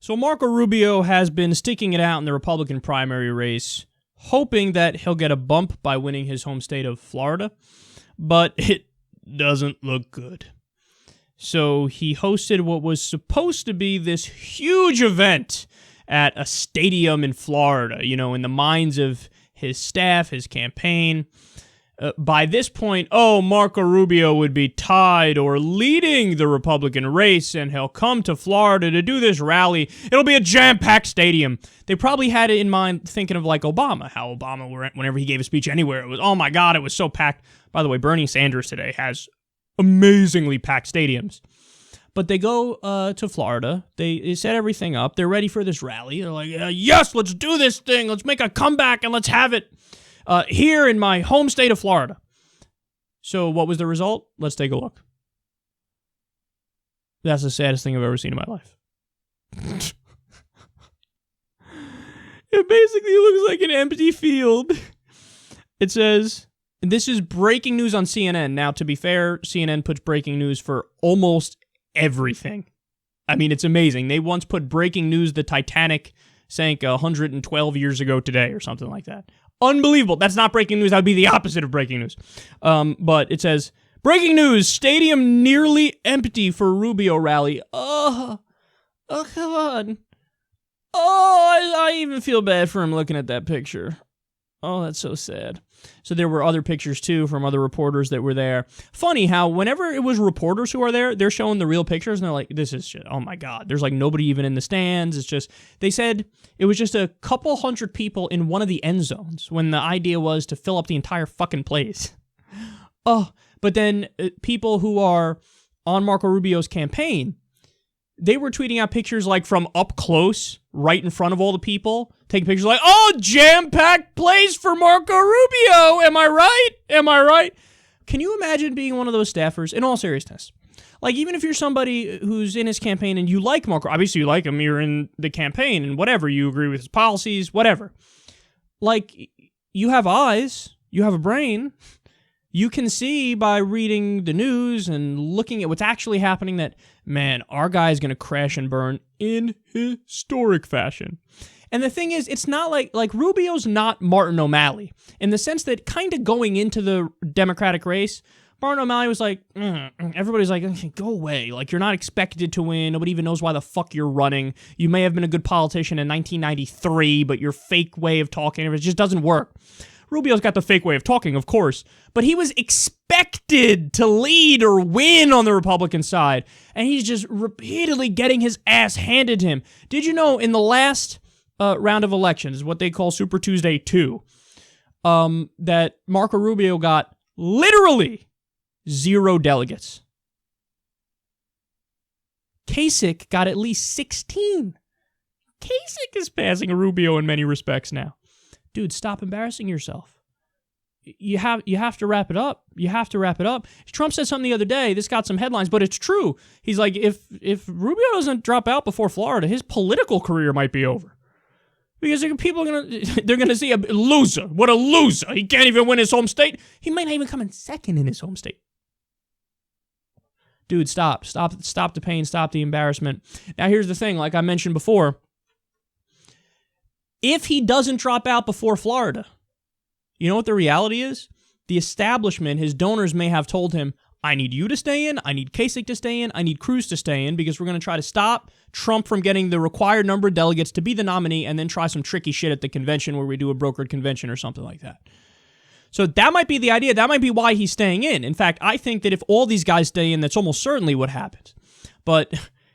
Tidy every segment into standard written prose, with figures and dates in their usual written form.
So Marco Rubio has been sticking it out in the Republican primary race, hoping that he'll get a bump by winning his home state of Florida, but it doesn't look good. So he hosted what was supposed to be this huge event at a stadium in Florida, in the minds of his staff, his campaign. By this point, Marco Rubio would be tied or leading the Republican race, and he'll come to Florida to do this rally. It'll be a jam-packed stadium. They probably had it in mind thinking of like Obama, how Obama, whenever he gave a speech anywhere, it was, oh my God, it was so packed. By the way, Bernie Sanders today has amazingly packed stadiums. But they go to Florida. They set everything up. They're ready for this rally. They're like, yes, let's do this thing. Let's make a comeback and let's have it here in my home state of Florida. So what was the result? Let's take a look. That's the saddest thing I've ever seen in my life. It basically looks like an empty field. It says, this is breaking news on CNN. Now, to be fair, CNN puts breaking news for almost everything. I mean, it's amazing. They once put breaking news, the Titanic sank 112 years ago today or something like that. Unbelievable. That's not breaking news. That would be the opposite of breaking news. But it says, breaking news, stadium nearly empty for Rubio rally. Oh, come on. I even feel bad for him looking at that picture. Oh, that's so sad. So there were other pictures, too, from other reporters that were there. Funny how whenever it was reporters who are there, they're showing the real pictures, and they're like, this is shit. Oh, my God. There's, like, nobody even in the stands. It's just, they said it was just a couple hundred people in one of the end zones when the idea was to fill up the entire fucking place. Oh, but then people who are on Marco Rubio's campaign, they were tweeting out pictures like from up close, right in front of all the people, taking pictures like, jam-packed place for Marco Rubio. Am I right? Am I right? Can you imagine being one of those staffers, in all seriousness? Like, even if you're somebody who's in his campaign and you like Marco, obviously you like him, you're in the campaign and whatever, you agree with his policies, whatever. Like, you have eyes, you have a brain. You can see by reading the news and looking at what's actually happening that, man, our guy is going to crash and burn in historic fashion. And the thing is, it's not like Rubio's not Martin O'Malley in the sense that kind of going into the Democratic race, Martin O'Malley was like, everybody's like, okay, go away. Like, you're not expected to win. Nobody even knows why the fuck you're running. You may have been a good politician in 1993, but your fake way of talking, it just doesn't work. Rubio's got the fake way of talking, of course, but he was expected to lead or win on the Republican side, and he's just repeatedly getting his ass handed to him. Did you know in the last round of elections, what they call Super Tuesday 2, that Marco Rubio got literally 0 delegates? Kasich got at least 16. Kasich is passing Rubio in many respects now. Dude, stop embarrassing yourself. You have to wrap it up. You have to wrap it up. Trump said something the other day. This got some headlines, but it's true. He's like, if Rubio doesn't drop out before Florida, his political career might be over. Because people are they're gonna see a loser. What a loser! He can't even win his home state. He might not even come in second in his home state. Dude, stop the pain. Stop the embarrassment. Now, here's the thing. Like I mentioned before. If he doesn't drop out before Florida, you know what the reality is? The establishment, his donors may have told him, I need you to stay in, I need Kasich to stay in, I need Cruz to stay in, because we're going to try to stop Trump from getting the required number of delegates to be the nominee and then try some tricky shit at the convention where we do a brokered convention or something like that. So that might be the idea. That might be why he's staying in. In fact, I think that if all these guys stay in, that's almost certainly what happens. But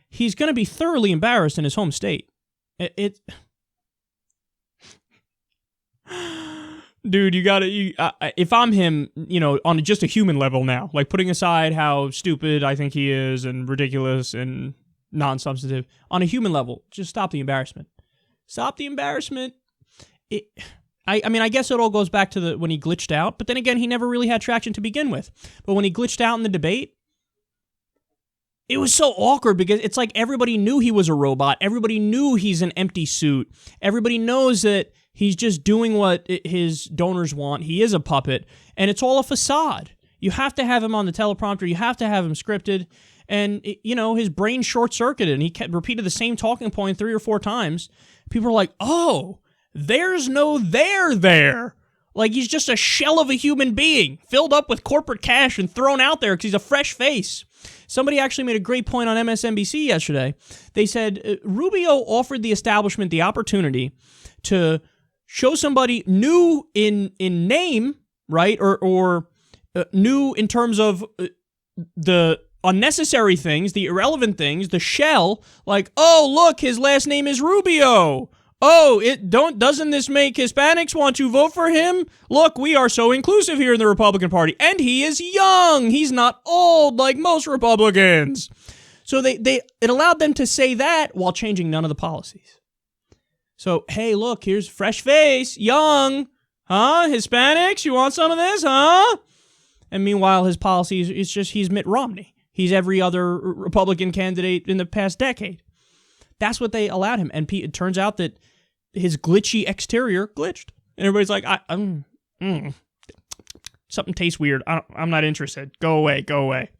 he's going to be thoroughly embarrassed in his home state. Dude, if I'm him, on just a human level now, like putting aside how stupid I think he is and ridiculous and non-substantive, on a human level, just stop the embarrassment. Stop the embarrassment. I guess it all goes back to when he glitched out, but then again, he never really had traction to begin with. But when he glitched out in the debate, it was so awkward because it's like everybody knew he was a robot. Everybody knew he's an empty suit. Everybody knows that he's just doing what his donors want. He is a puppet, and it's all a facade. You have to have him on the teleprompter. You have to have him scripted. And, his brain short-circuited, and he kept repeated the same talking point 3 or 4 times. People are like, oh, there's no there there. Like, he's just a shell of a human being, filled up with corporate cash and thrown out there because he's a fresh face. Somebody actually made a great point on MSNBC yesterday. They said Rubio offered the establishment the opportunity to show somebody new in name, right, or new in terms of the unnecessary things, the irrelevant things, the shell, like, oh, look, his last name is Rubio. Oh, doesn't this make Hispanics want to vote for him? Look, we are so inclusive here in the Republican Party, and he is young. He's not old like most Republicans. So it allowed them to say that while changing none of the policies. So, hey, look, here's fresh face, young, huh? Hispanics, you want some of this, huh? And meanwhile, his policies, it's just he's Mitt Romney. He's every other Republican candidate in the past decade. That's what they allowed him. And it turns out that his glitchy exterior glitched. And everybody's like, something tastes weird. I'm not interested. Go away.